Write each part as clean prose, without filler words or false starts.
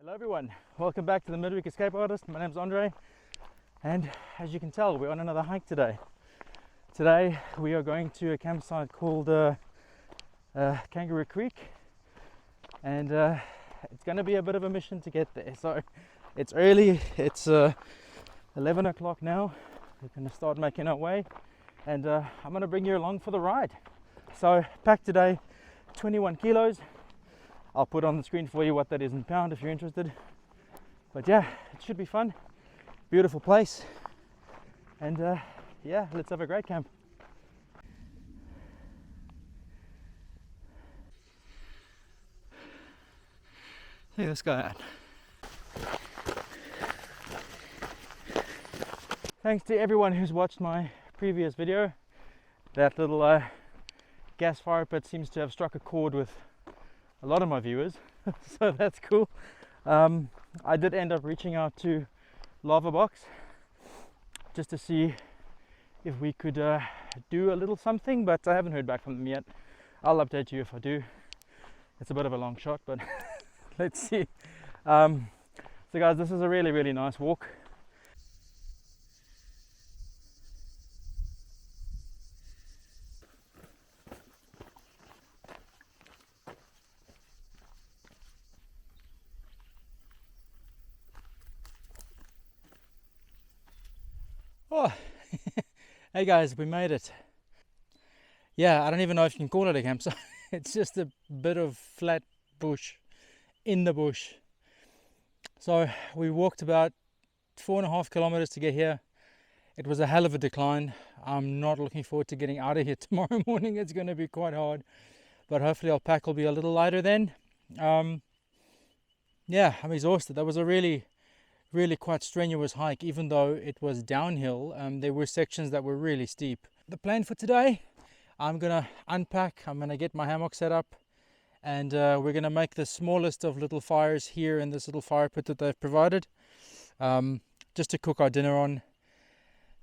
Hello everyone, welcome back to the Midweek Escape Artist. My name's Andre, and as you can tell, we're on another hike today. Today we are going to a campsite called Kangaroo Creek, and it's going to be a bit of a mission to get there. So it's early, it's 11 o'clock now. We're going to start making our way, and I'm going to bring you along for the ride. So packed today 21 kilos. I'll put on the screen for you what that is in pound if you're interested. But yeah, it should be fun. Beautiful place. And yeah, let's have a great camp. Look at this guy out. Thanks to everyone who's watched my previous video. That little gas fire pit seems to have struck a chord with a lot of my viewers, so that's cool. I did end up reaching out to Lava Box just to see if we could do a little something, but I haven't heard back from them yet. I'll update you if I do. It's a bit of a long shot, but let's see. So guys, this is a really nice walk. Oh, hey guys, we made it. Yeah, I don't even know if you can call it a campsite. It's just a bit of flat bush in the bush. So we walked about 4.5 kilometers to get here. It was a hell of a decline. I'm not looking forward to getting out of here tomorrow morning. It's going to be quite hard, but hopefully our pack will be a little lighter then. Yeah, I'm exhausted. That was a really quite strenuous hike, even though it was downhill. There were sections that were really steep. The plan for today, I'm gonna unpack, I'm gonna get my hammock set up, and we're gonna make the smallest of little fires here in this little fire pit that they've provided, just to cook our dinner on.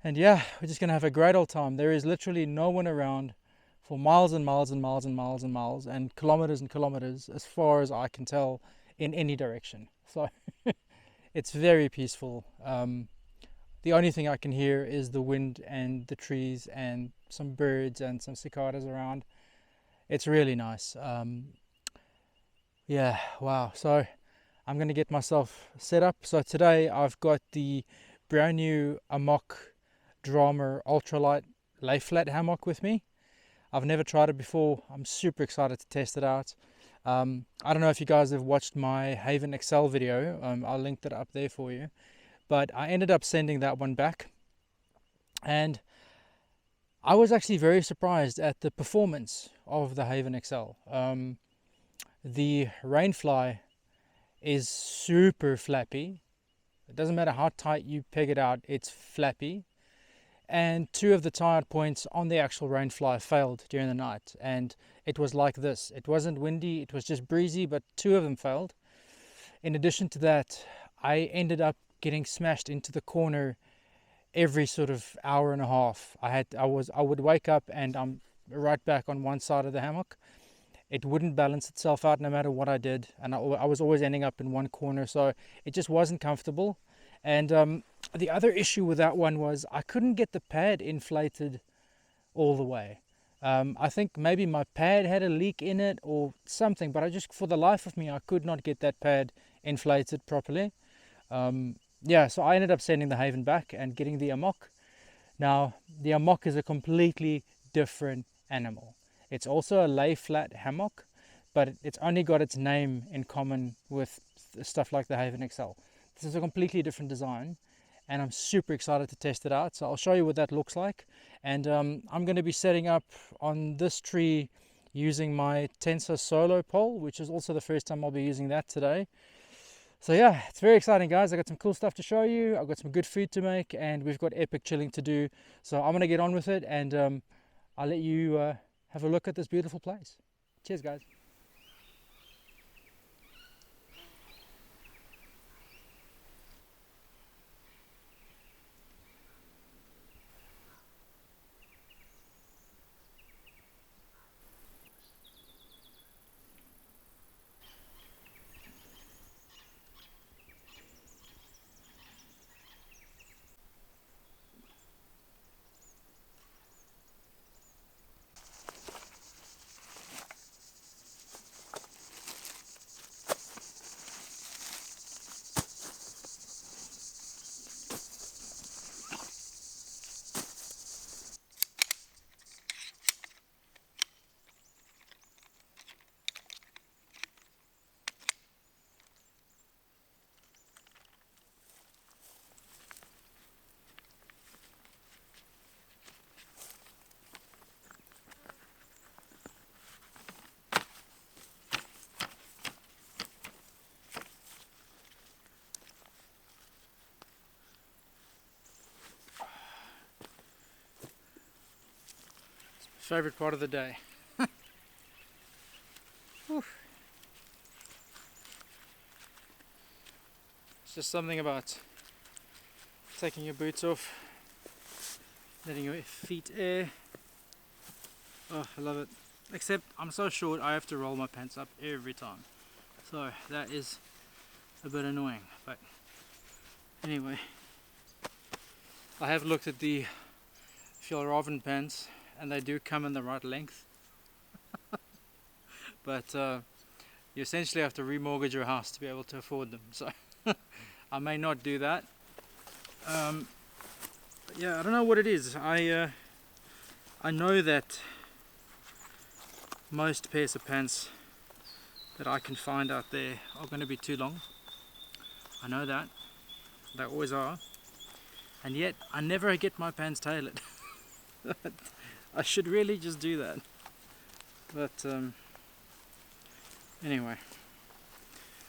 And yeah, we're just gonna have a great old time. There is literally no one around for miles and miles and miles and miles and miles and kilometers as far as I can tell in any direction. So it's very peaceful. The only thing I can hear is the wind and the trees and some birds and some cicadas around. It's really nice. Yeah, wow. So I'm going to get myself set up. So today I've got the brand new Amok Draumr Ultralight lay flat hammock with me. I've never tried it before. I'm super excited to test it out. I don't know if you guys have watched my Haven XL video. I'll link that up there for you. But I ended up sending that one back, and I was actually very surprised at the performance of the Haven XL. The rainfly is super flappy. It doesn't matter how tight you peg it out, it's flappy. And 2 of the tired points on the actual rainfly failed during the night, and it was like this. It wasn't windy, it was just breezy, but 2 of them failed. In addition to that, I ended up getting smashed into the corner every sort of hour and a half. I would wake up and I'm right back on one side of the hammock. It wouldn't balance itself out no matter what I did, and I was always ending up in one corner, so it just wasn't comfortable. And the other issue with that one was I couldn't get the pad inflated all the way. I think maybe my pad had a leak in it or something, but for the life of me, I could not get that pad inflated properly. Yeah, so I ended up sending the Haven back and getting the Amok. Now, the Amok is a completely different animal. It's also a lay flat hammock, but it's only got its name in common with stuff like the Haven XL. This is a completely different design, and I'm super excited to test it out. So I'll show you what that looks like. And I'm going to be setting up on this tree using my Tensa Solo pole, which is also the first time I'll be using that today. So yeah, it's very exciting, guys. I got some cool stuff to show you. I've got some good food to make, and we've got epic chilling to do. So I'm going to get on with it, and I'll let you have a look at this beautiful place. Cheers, guys. Favorite part of the day. Whew. It's just something about taking your boots off, letting your feet air. Oh, I love it. Except I'm so short I have to roll my pants up every time. So that is a bit annoying. But anyway, I have looked at the Fjallraven pants and they do come in the right length. But you essentially have to remortgage your house to be able to afford them. So I may not do that. But yeah, I don't know what it is. I know that most pairs of pants that I can find out there are going to be too long. I know that. They always are. And yet I never get my pants tailored. I should really just do that. But anyway,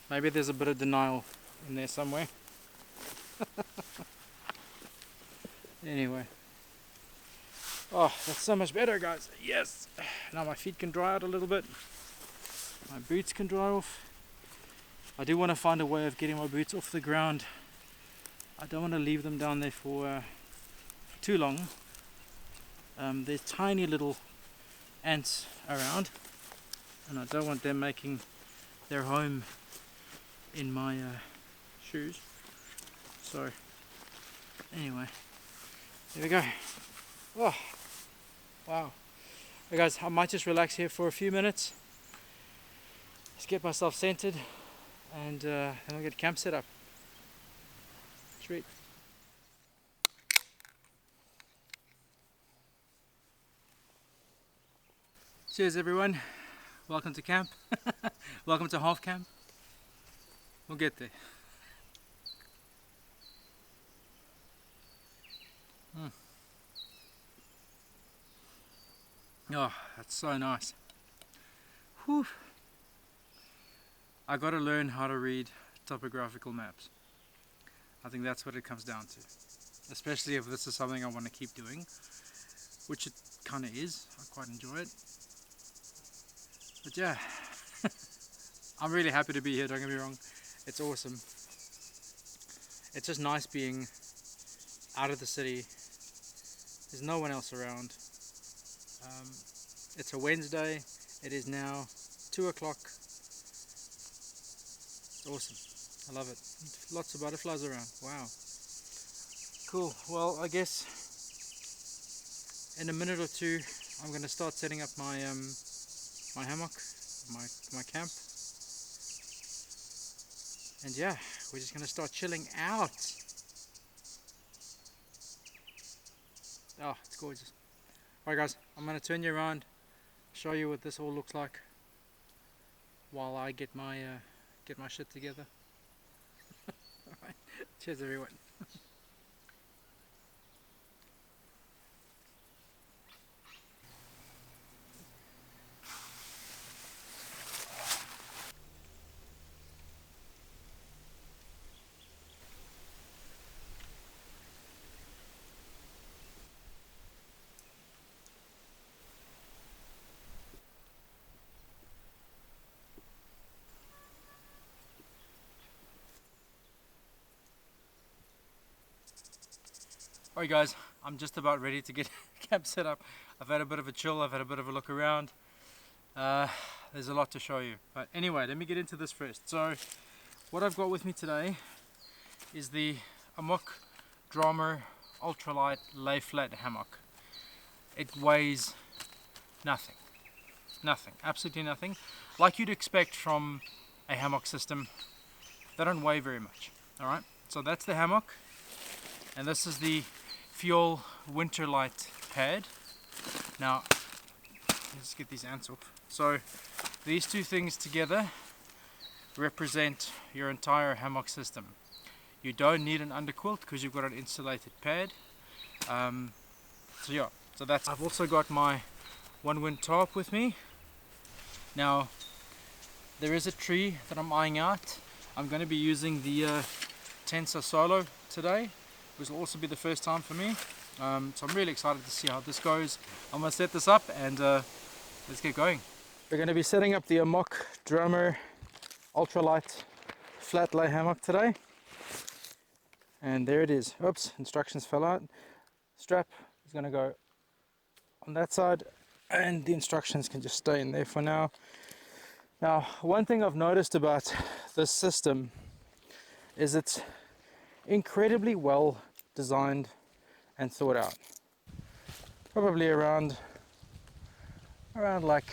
maybe there's a bit of denial in there somewhere. Anyway, oh, that's so much better, guys. Yes, now my feet can dry out a little bit, my boots can dry off. I do want to find a way of getting my boots off the ground. I don't want to leave them down there for too long. There's tiny little ants around and I don't want them making their home in my shoes. So anyway, there we go. Oh, wow. Hey guys, I might just relax here for a few minutes. Just get myself centered and then I'll get camp set up. Sweet. Cheers everyone. Welcome to camp. Welcome to half camp. We'll get there. Oh, that's so nice. Whew. I gotta learn how to read topographical maps. I think that's what it comes down to. Especially if this is something I want to keep doing, which it kind of is. I quite enjoy it. But yeah, I'm really happy to be here, don't get me wrong. It's awesome. It's just nice being out of the city. There's no one else around. It's a Wednesday. It is now 2 o'clock. It's awesome. I love it. Lots of butterflies around. Wow. Cool. Well, I guess in a minute or two I'm going to start setting up my my hammock, my camp. And yeah, we're just going to start chilling out. Oh, it's gorgeous. Alright guys, I'm going to turn you around, show you what this all looks like while I get my shit together. Alright, cheers everyone. Alright guys, I'm just about ready to get camp set up. I've had a bit of a chill, I've had a bit of a look around. There's a lot to show you. But anyway, let me get into this first. So, what I've got with me today is the Amok Draumr ultralight lay flat hammock. It weighs nothing. Nothing. Absolutely nothing. Like you'd expect from a hammock system, they don't weigh very much. Alright, so that's the hammock. And this is the Fuel Winterlight pad. Now, let's get these ants off. So, these two things together represent your entire hammock system. You don't need an underquilt because you've got an insulated pad. So yeah, so that's. I've also got my one wind tarp with me. Now, there is a tree that I'm eyeing out. I'm going to be using the Tensa Solo today. This will also be the first time for me. So I'm really excited to see how this goes. I'm going to set this up and let's get going. We're going to be setting up the Amok Draumr ultralight flat lay hammock today. And there it is. Oops, instructions fell out. Strap is going to go on that side and the instructions can just stay in there for now. Now, one thing I've noticed about this system is it's incredibly well designed and thought out. Probably around like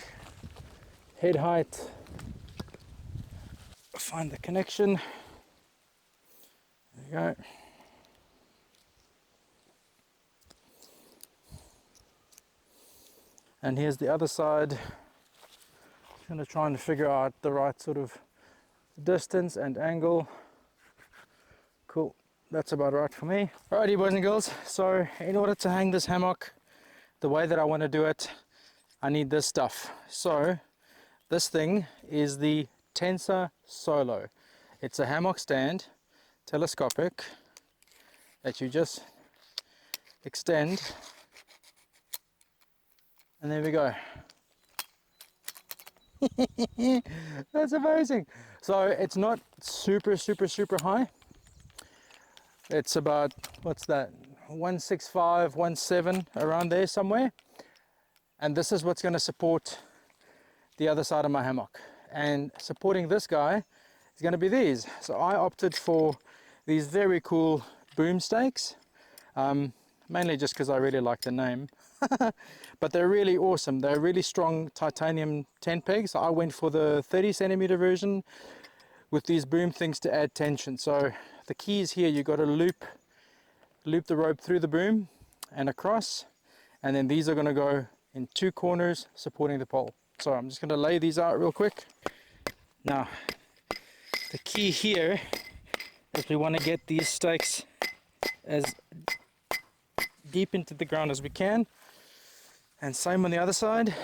head height. Find the connection. There you go. And here's the other side. Just going to try and figure out the right sort of distance and angle. Cool, that's about right for me. Alrighty boys and girls, so in order to hang this hammock the way that I want to do it, I need this stuff. So this thing is the Tensa Solo. It's a hammock stand, telescopic, that you just extend, and there we go. That's amazing. So it's not super high. It's about, what's that, 165, 17, around there somewhere. And this is what's going to support the other side of my hammock. And supporting this guy is going to be these. So I opted for these very cool boom stakes, mainly just because I really like the name. But they're really awesome. They're really strong titanium tent pegs. I went for the 30 centimeter version with these boom things to add tension. So the key is here, you got to loop the rope through the boom and across, and then these are going to go in two corners supporting the pole. So I'm just going to lay these out real quick. Now the key here is we want to get these stakes as deep into the ground as we can, and same on the other side.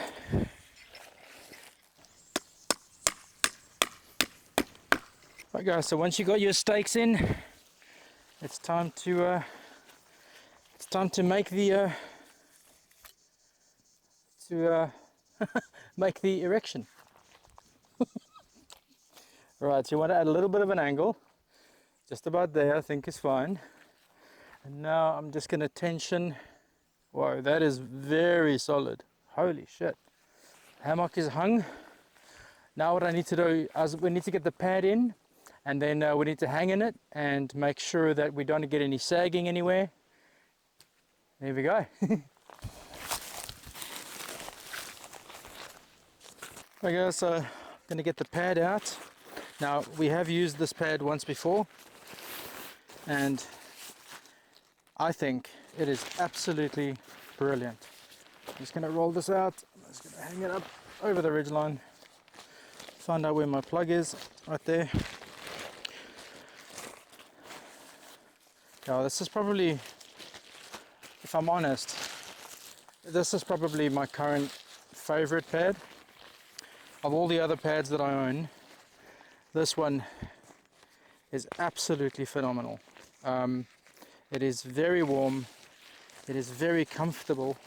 Right guys, so once you got your stakes in, it's time to make the make the erection. Right, so you want to add a little bit of an angle, just about there I think is fine. And now I'm just going to tension. Whoa, that is very solid. Holy shit. Hammock is hung. Now what I need to do is we need to get the pad in, and then we need to hang in it and make sure that we don't get any sagging anywhere. There we go. Okay, so I'm going to get the pad out. Now we have used this pad once before, and I think it is absolutely brilliant. I'm just going to roll this out. I'm just going to hang it up over the ridgeline. Find out where my plug is, right there. Now this is probably, if I'm honest, this is probably my current favorite pad. Of all the other pads that I own, this one is absolutely phenomenal. It is very warm, it is very comfortable.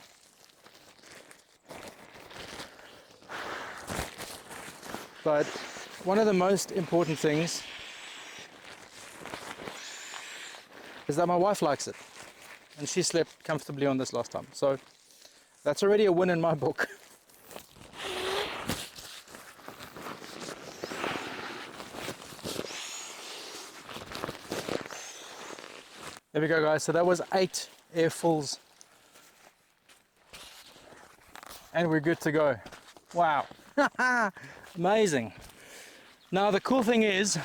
But one of the most important things is that my wife likes it, and she slept comfortably on this last time, so that's already a win in my book. There we go guys, so that was 8 airfuls and we're good to go. Wow. Amazing. Now the cool thing is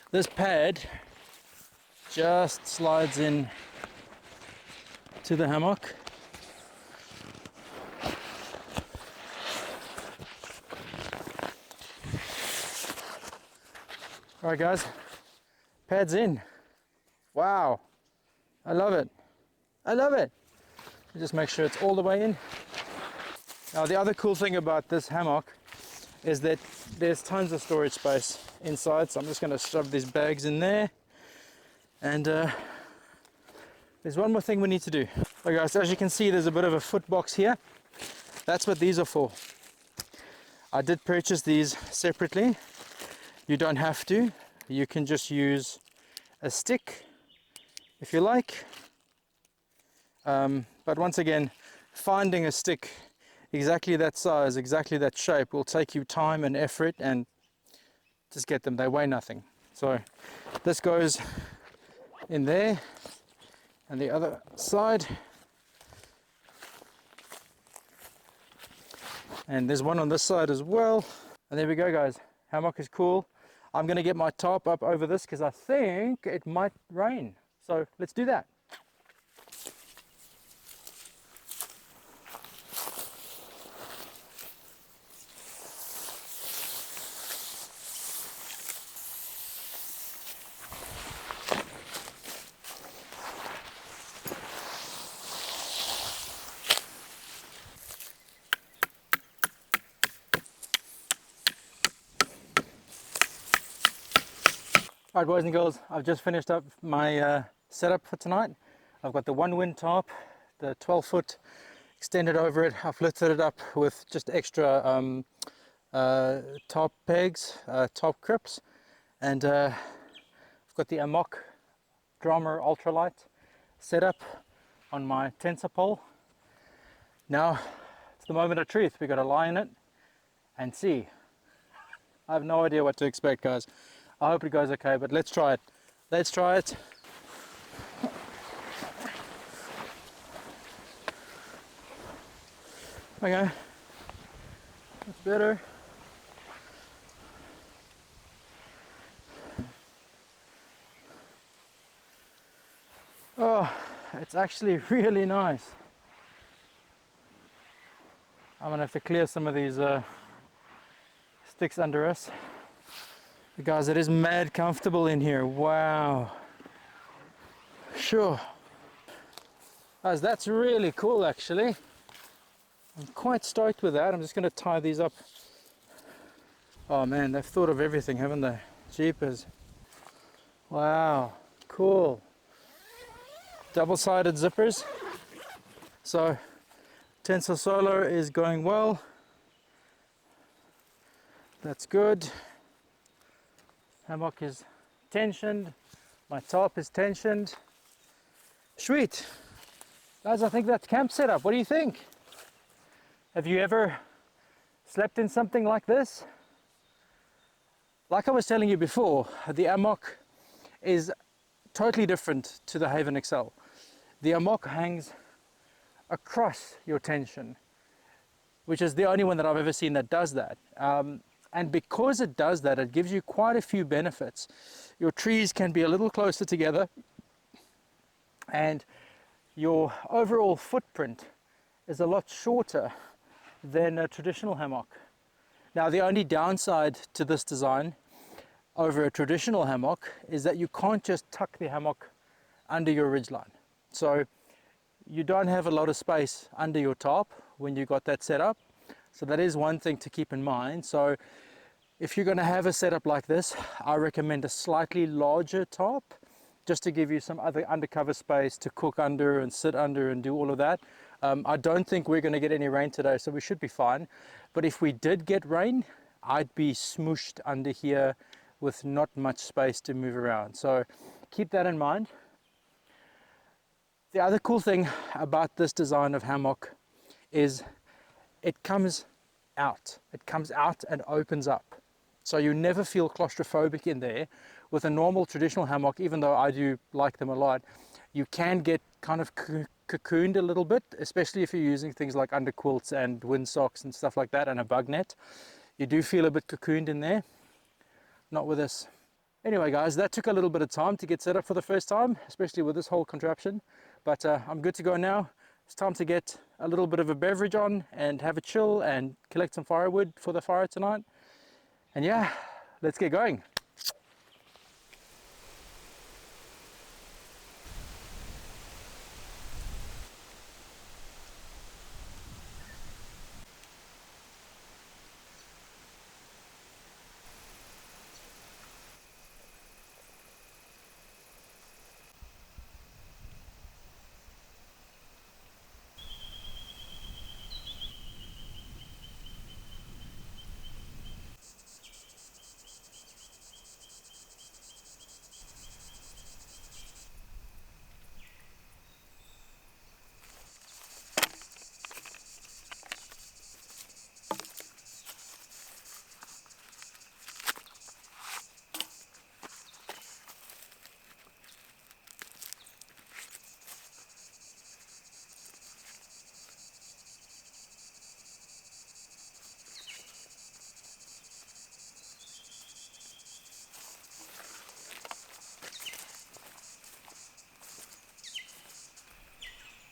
this pad just slides in to the hammock. Alright guys, pad's in. Wow, I love it. I love it. Just make sure it's all the way in. Now the other cool thing about this hammock is that there's tons of storage space inside, so I'm just going to shove these bags in there, and There's one more thing we need to do. Okay guys, so as you can see, there's a bit of a foot box here. That's what these are for. I did purchase these separately. You don't have to. You can just use a stick if you like. But once again, finding a stick exactly that size, exactly that shape will take you time and effort, and just get them. They weigh nothing. So this goes in there, and the other side. And there's one on this side as well. And there we go guys, hammock is cool. I'm gonna get my tarp up over this because I think it might rain. So let's do that. Alright boys and girls, I've just finished up my setup for tonight. I've got the one wind tarp, the 12 foot extended over it. I've lifted it up with just extra tarp pegs, tarp crips, and I've got the Amok Draumr ultralight set up on my Tensa pole. Now it's the moment of truth. We've got to lie in it and see. I have no idea what to expect guys. I hope it goes okay, but let's try it. Let's try it. Okay, that's better. Oh, it's actually really nice. I'm gonna have to clear some of these sticks under us. Guys, it is mad comfortable in here. Wow. Sure. Guys, that's really cool actually. I'm quite stoked with that. I'm just going to tie these up. Oh man, they've thought of everything, haven't they? Jeepers. Wow. Cool. Double-sided zippers. So, Tensa Solo is going well. That's good. Hammock is tensioned, my tarp is tensioned. Sweet. Guys, I think that's camp setup. What do you think? Have you ever slept in something like this? Like I was telling you before, the Amok is totally different to the Haven XL. The Amok hangs across your tension, which is the only one that I've ever seen that does that. And because it does that, it gives you quite a few benefits. Your trees can be a little closer together, and your overall footprint is a lot shorter than a traditional hammock. Now, the only downside to this design over a traditional hammock is that you can't just tuck the hammock under your ridgeline. So you don't have a lot of space under your tarp when you got that set up. So that is one thing to keep in mind. So if you're going to have a setup like this, I recommend a slightly larger tarp, just to give you some other undercover space to cook under and sit under and do all of that. I don't think we're going to get any rain today, so we should be fine. But if we did get rain, I'd be smooshed under here with not much space to move around. So keep that in mind. The other cool thing about this design of hammock is it comes out. It comes out and opens up. So you never feel claustrophobic in there. With a normal traditional hammock, even though I do like them a lot, you can get kind of cocooned a little bit, especially if you're using things like underquilts and windsocks and stuff like that, and a bug net. You do feel a bit cocooned in there. Not with this. Anyway guys, that took a little bit of time to get set up for the first time, especially with this whole contraption. But I'm good to go now. It's time to get a little bit of a beverage on and have a chill and collect some firewood for the fire tonight. And yeah, let's get going.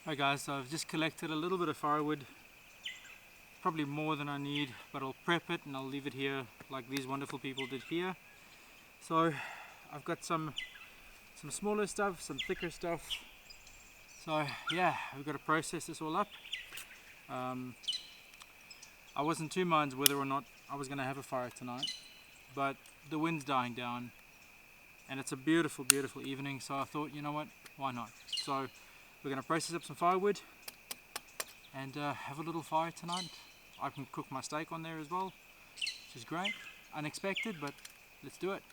Alright guys, so I've just collected a little bit of firewood, probably more than I need, but I'll prep it and I'll leave it here like these wonderful people did here. So I've got some smaller stuff, some thicker stuff. So yeah, we've got to process this all up. I wasn't two minds whether or not I was going to have a fire tonight, but the wind's dying down and it's a beautiful, beautiful evening, so I thought, you know what, why not? So we're going to process up some firewood and have a little fire tonight. I can cook my steak on there as well, which is great. Unexpected, but let's do it.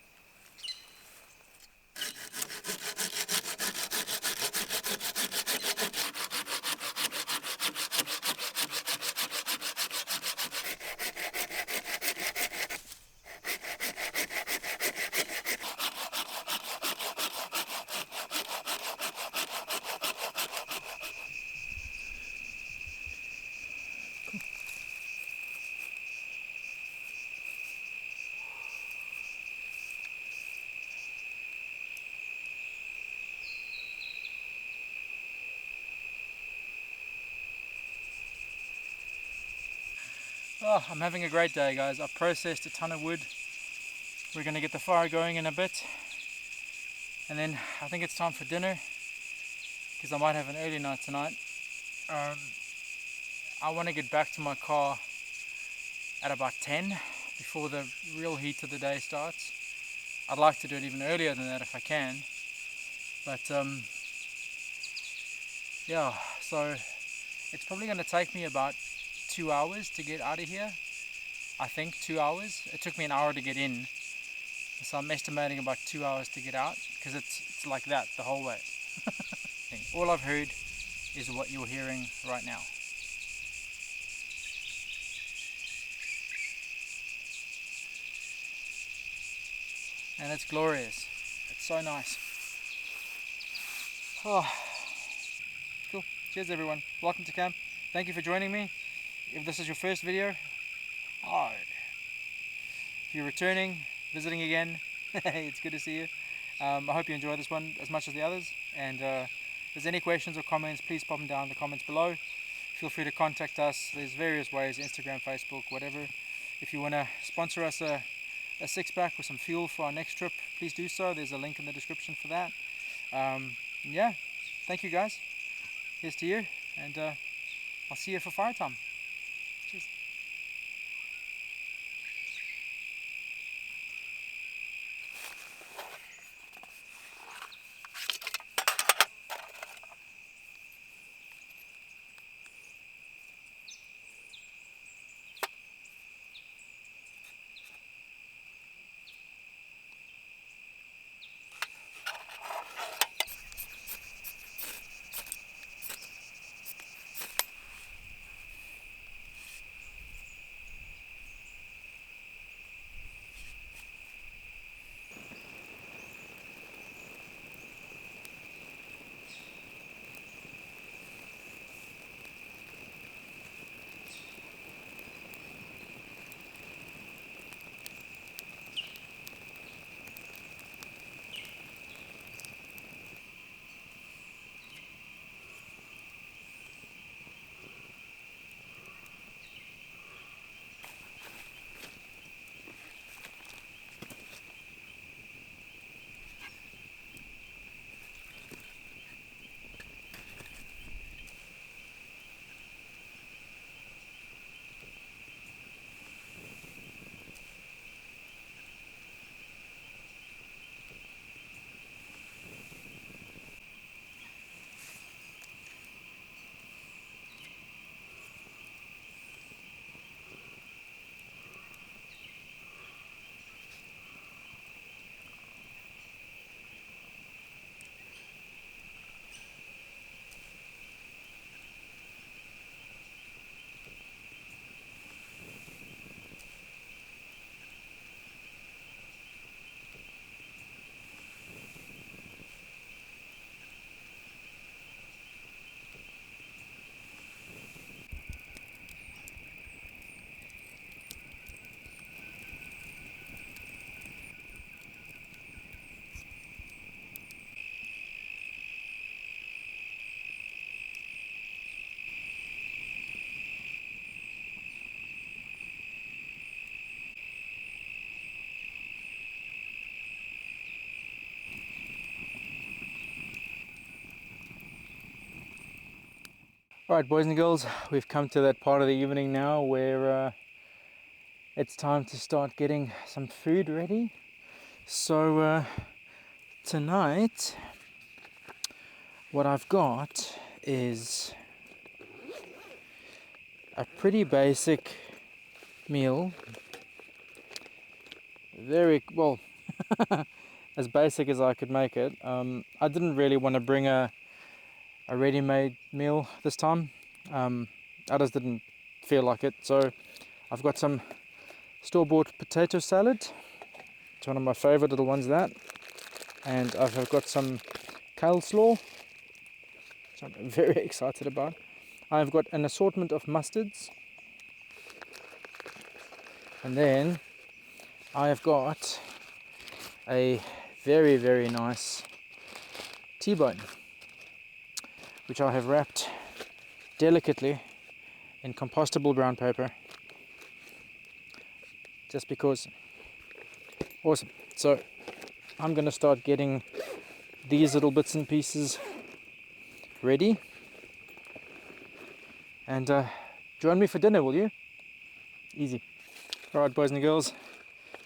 Oh, I'm having a great day, guys. I've processed a ton of wood. We're going to get the fire going in a bit. And then I think it's time for dinner, because I might have an early night tonight. I want to get back to my car at about 10 before the real heat of the day starts. I'd like to do it even earlier than that if I can. But yeah, so it's probably going to take me about 2 hours to get out of here. I think 2 hours. It took me an hour to get in, so I'm estimating about 2 hours to get out, because it's like that the whole way. All I've heard is what you're hearing right now. And it's glorious. It's so nice. Oh, cool. Cheers everyone. Welcome to camp. Thank you for joining me. If this is your first video, oh, if you're returning, visiting again, it's good to see you. I hope you enjoy this one as much as the others. And if there's any questions or comments, please pop them down in the comments below. Feel free to contact us. There's various ways, Instagram, Facebook, whatever. If you want to sponsor us a six-pack with some fuel for our next trip, please do so. There's a link in the description for that. Yeah, thank you guys. Here's to you, and I'll see you for fire time. Cheers. Alright, boys and girls, we've come to that part of the evening now where it's time to start getting some food ready. So tonight, what I've got is a pretty basic meal. Very well, as basic as I could make it. I didn't really want to bring a ready-made meal this time. I just didn't feel like it. So I've got some store-bought potato salad. It's one of my favorite little ones, that. And I've got some kale slaw, which I'm very excited about. I've got an assortment of mustards. And then I have got a very, very nice T-bone, which I have wrapped delicately in compostable brown paper, just because. Awesome. So I'm going to start getting these little bits and pieces ready, and join me for dinner, will you? Easy. Alright, boys and girls,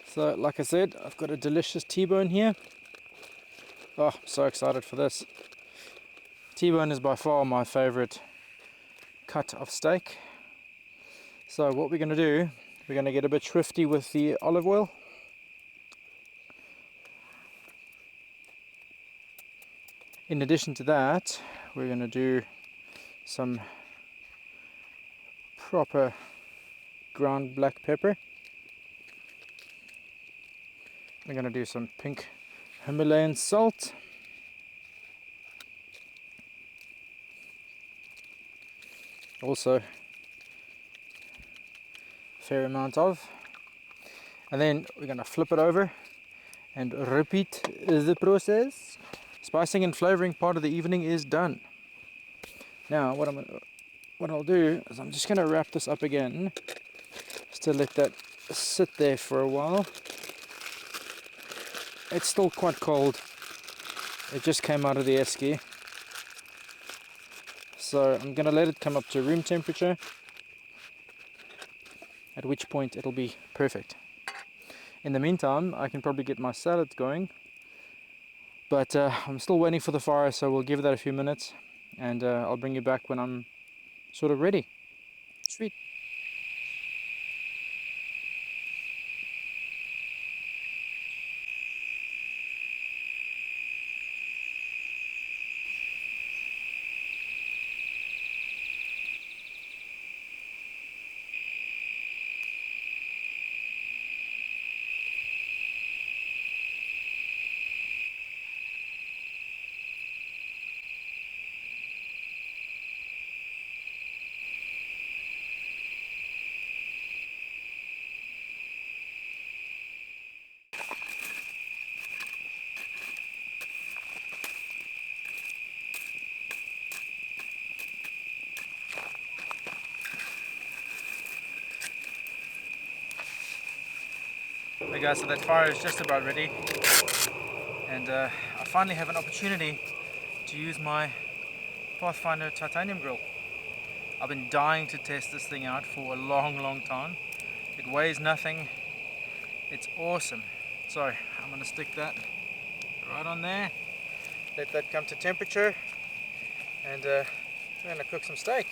so like I said, I've got a delicious T-bone here. Oh, I'm so excited for this. T-bone is by far my favorite cut of steak. So what we're going to do, we're going to get a bit thrifty with the olive oil. In addition to that, we're going to do some proper ground black pepper. We're going to do some pink Himalayan salt. Also, a fair amount of. And then we're going to flip it over and repeat the process. Spicing and flavoring part of the evening is done. Now, what I'll do is I'm just going to wrap this up again, just to let that sit there for a while. It's still quite cold. It just came out of the esky. So I'm going to let it come up to room temperature, at which point it'll be perfect. In the meantime, I can probably get my salad going, but I'm still waiting for the fire, so we'll give that a few minutes, and I'll bring you back when I'm sort of ready. Sweet. Okay guys, so that fire is just about ready, and I finally have an opportunity to use my Pathfinder titanium grill. I've been dying to test this thing out for a long time. It weighs nothing, it's awesome. So I'm going to stick that right on there, let that come to temperature, and we're going to cook some steak.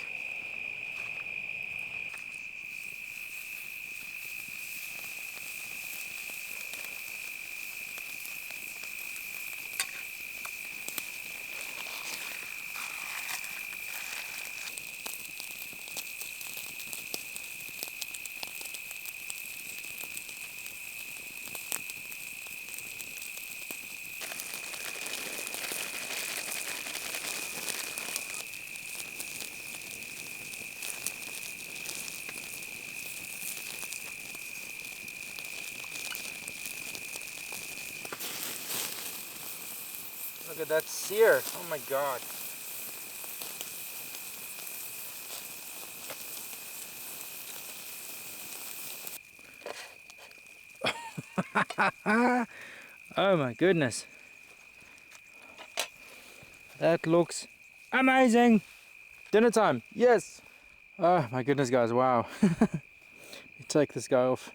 Look at that sear, oh my god. Oh my goodness. That looks amazing. Dinner time, yes! Oh my goodness guys, wow. Take this guy off.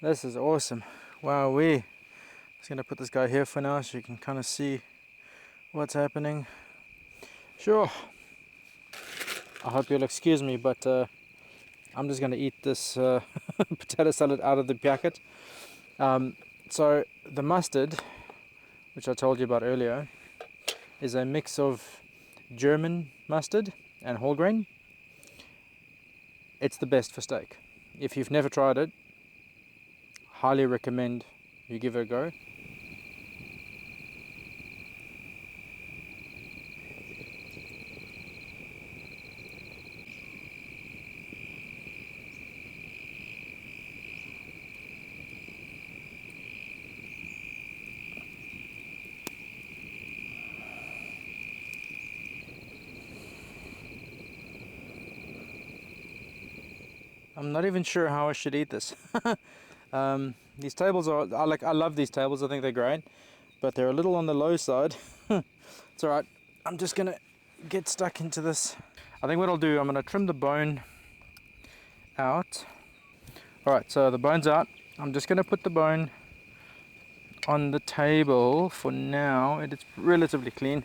This is awesome. Wowee. Just gonna put this guy here for now so you can kind of see what's happening. Sure. I hope you'll excuse me, but I'm just gonna eat this potato salad out of the packet. So the mustard, which I told you about earlier, is a mix of German mustard and whole grain. It's the best for steak. If you've never tried it, highly recommend you give it a go. I'm not even sure how I should eat this. These tables are, I love these tables, I think they're great, but they're a little on the low side. It's alright, I'm just gonna get stuck into this. I think what I'll do, I'm gonna trim the bone out. Alright, so the bone's out. I'm just gonna put the bone on the table for now. It is relatively clean.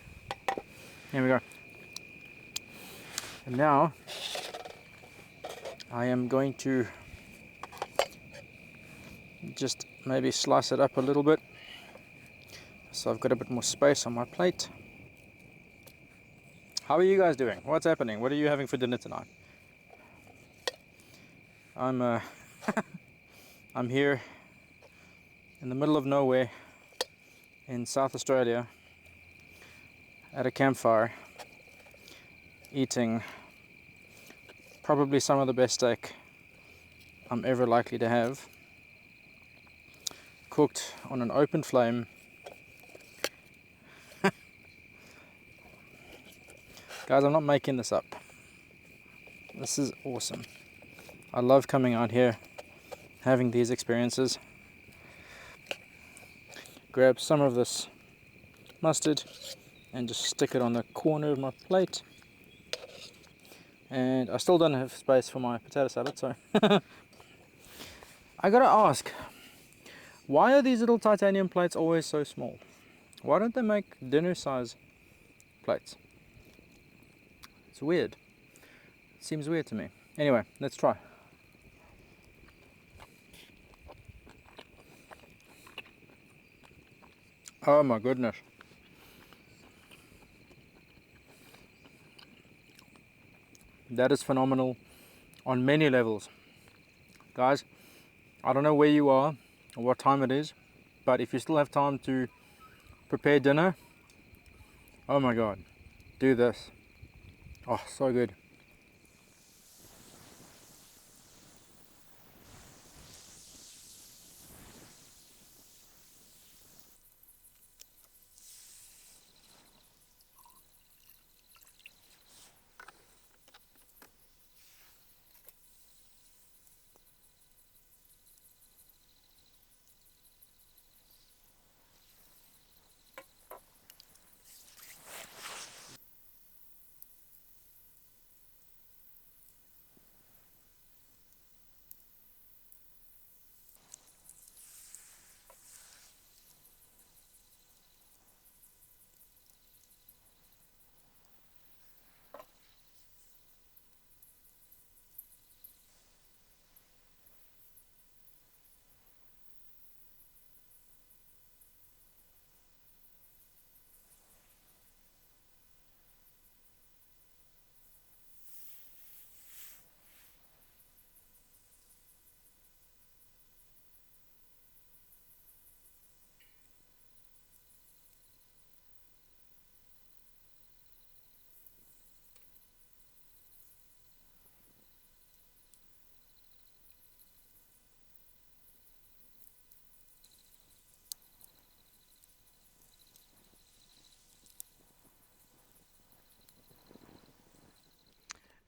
Here we go. And now I am going to just maybe slice it up a little bit so I've got a bit more space on my plate. How are you guys doing? What's happening? What are you having for dinner tonight? I'm I'm here in the middle of nowhere in South Australia at a campfire eating probably some of the best steak I'm ever likely to have, cooked on an open flame. Guys, I'm not making this up. This is awesome. I love coming out here, having these experiences. Grab some of this mustard and just stick it on the corner of my plate. And I still don't have space for my potato salad, so I gotta ask, why are these little titanium plates always so small? Why don't they make dinner size plates? It's weird. It seems weird to me. Anyway, let's try. Oh my goodness. That is phenomenal on many levels. Guys, I don't know where you are or what time it is, but if you still have time to prepare dinner, oh my god, do this. Oh, so good.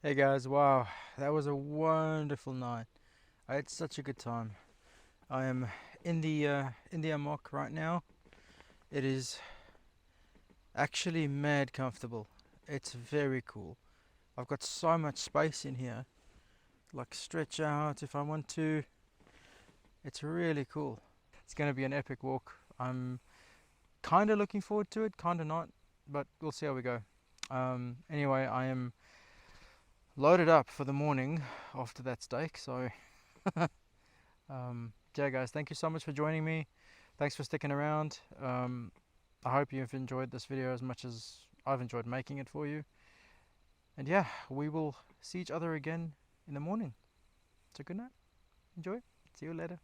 Hey guys, wow, that was a wonderful night. I had such a good time. I am in the Amok right now. It is actually mad comfortable. It's very cool. I've got so much space in here, like stretch out if I want to. It's really cool. It's going to be an epic walk. I'm kind of looking forward to it, kind of not, but we'll see how we go. Anyway, I am loaded up for the morning after that steak, so yeah guys, thank you so much for joining me. Thanks for sticking around. I hope you've enjoyed this video as much as I've enjoyed making it for you. And yeah, we will see each other again in the morning. So good night. Enjoy. See you later.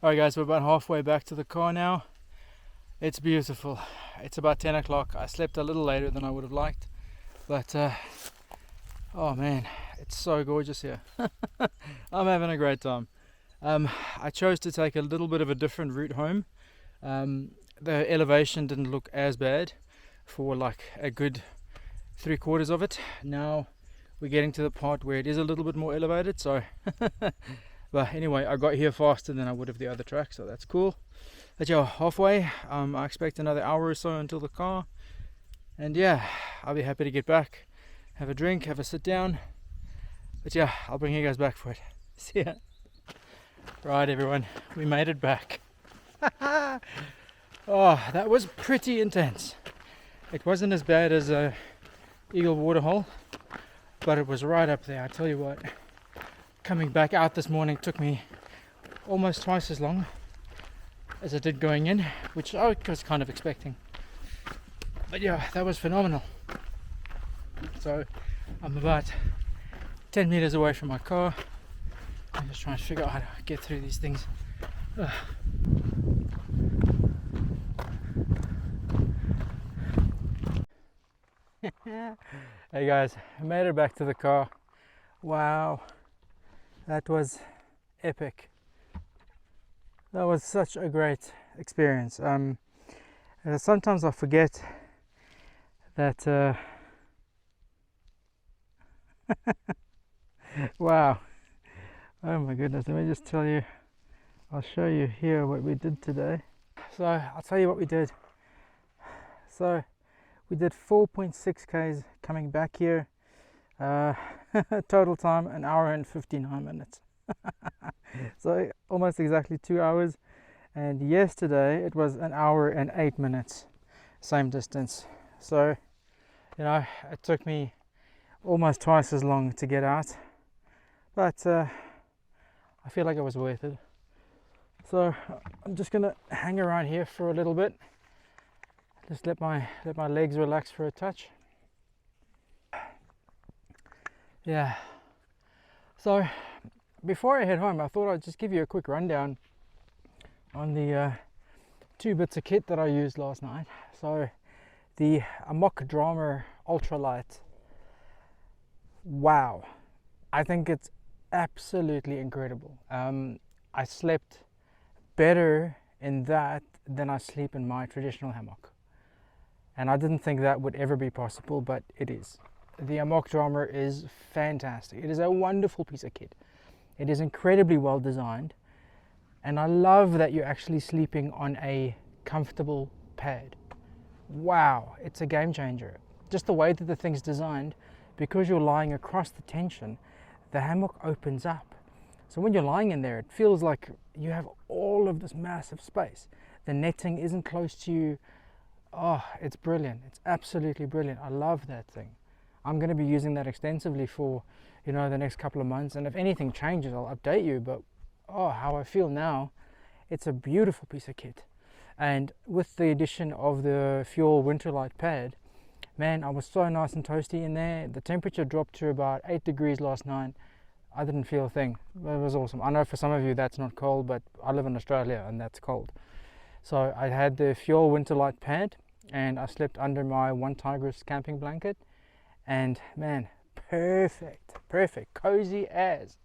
Alright guys, we're about halfway back to the car now. It's beautiful. It's about 10 o'clock. I slept a little later than I would have liked, but oh man, it's so gorgeous here. I'm having a great time. I chose to take a little bit of a different route home. The elevation didn't look as bad for like a good 3/4 of it. Now we're getting to the part where it is a little bit more elevated, so but anyway, I got here faster than I would have the other track, so that's cool. But yeah, halfway. I expect another hour or so until the car, and yeah, I'll be happy to get back, have a drink, have a sit down. But yeah, I'll bring you guys back for it. See ya. Right everyone, we made it back. Oh, that was pretty intense. It wasn't as bad as Eagle Waterhole, but it was right up there. I tell you what, coming back out this morning took me almost twice as long as it did going in, which I was kind of expecting. But yeah, that was phenomenal. So I'm about 10 meters away from my car. I'm just trying to figure out how to get through these things. Ugh. Hey guys, I made it back to the car. Wow, that was epic. That was such a great experience. Sometimes I forget that Wow. Oh my goodness, let me just tell you, I'll show you here what we did today. So I'll tell you what we did. So we did 4.6 k's coming back here. Total time 1 hour and 59 minutes. So almost exactly 2 hours. And yesterday it was 1 hour and 8 minutes, same distance. So, you know, it took me almost twice as long to get out, but I feel like it was worth it. So I'm just gonna hang around here for a little bit, just let my legs relax for a touch. Yeah, so before I head home, I thought I'd just give you a quick rundown on the 2 bits of kit that I used last night. So the Amok Draumr Ultralight, wow, I think it's absolutely incredible. I slept better in that than I sleep in my traditional hammock, and I didn't think that would ever be possible, but it is. The Amok Draumr is fantastic. It is a wonderful piece of kit. It is incredibly well designed, and I love that you're actually sleeping on a comfortable pad. Wow, it's a game changer. Just the way that the thing's designed, because you're lying across the tension, the hammock opens up. So when you're lying in there, it feels like you have all of this massive space. The netting isn't close to you. Oh, it's brilliant. It's absolutely brilliant. I love that thing. I'm going to be using that extensively for, you know, the next couple of months. And if anything changes, I'll update you. But oh, how I feel now, it's a beautiful piece of kit. And with the addition of the Fuel Winterlight pad, man, I was so nice and toasty in there. The temperature dropped to about 8 degrees last night. I didn't feel a thing. It was awesome. I know for some of you that's not cold, but I live in Australia and that's cold. So I had the Fuel Winterlight pad and I slept under my One Tigress camping blanket, and man, perfect, cozy as,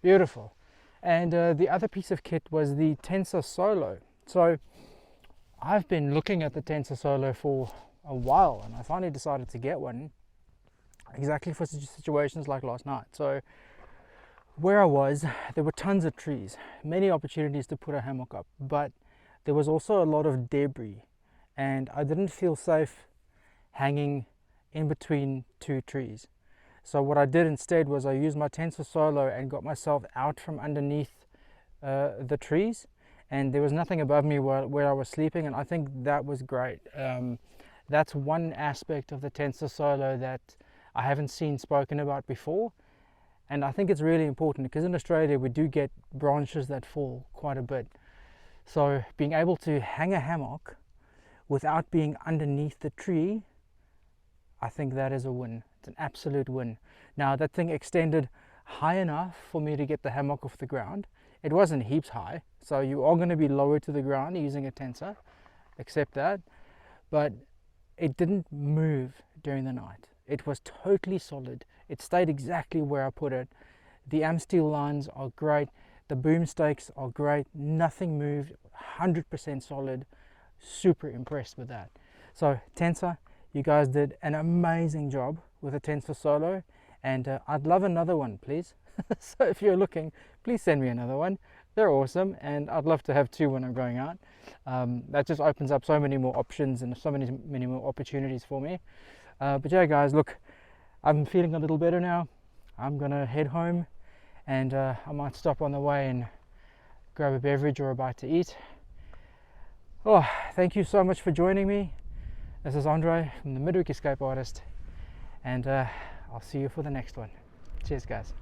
beautiful. And the other piece of kit was the Tensa Solo. So I've been looking at the Tensa Solo for a while, and I finally decided to get one exactly for situations like last night. So where I was, there were tons of trees, many opportunities to put a hammock up, but there was also a lot of debris, and I didn't feel safe hanging in between 2 trees. So what I did instead was I used my Tensa Solo and got myself out from underneath the trees, and there was nothing above me where I was sleeping, and I think that was great. That's one aspect of the Tensa Solo that I haven't seen spoken about before, and I think it's really important because in Australia we do get branches that fall quite a bit. So being able to hang a hammock without being underneath the tree, I think that is a win. It's an absolute win. Now that thing extended high enough for me to get the hammock off the ground. It wasn't heaps high, so you are going to be lower to the ground using a Tensa, accept that, but it didn't move during the night. It was totally solid. It stayed exactly where I put it. The am steel lines are great. The boom stakes are great. Nothing moved, 100% solid. Super impressed with that. So Tensa, you guys did an amazing job with the Tensa Solo, and I'd love another one, please. So if you're looking, please send me another one. They're awesome, and I'd love to have 2 when I'm going out. That just opens up so many more options and so many more opportunities for me. But yeah guys, look, I'm feeling a little better now. I'm gonna head home, and I might stop on the way and grab a beverage or a bite to eat. Oh, thank you so much for joining me. This is Andre from the Midweek Escape Artist, and I'll see you for the next one. Cheers guys.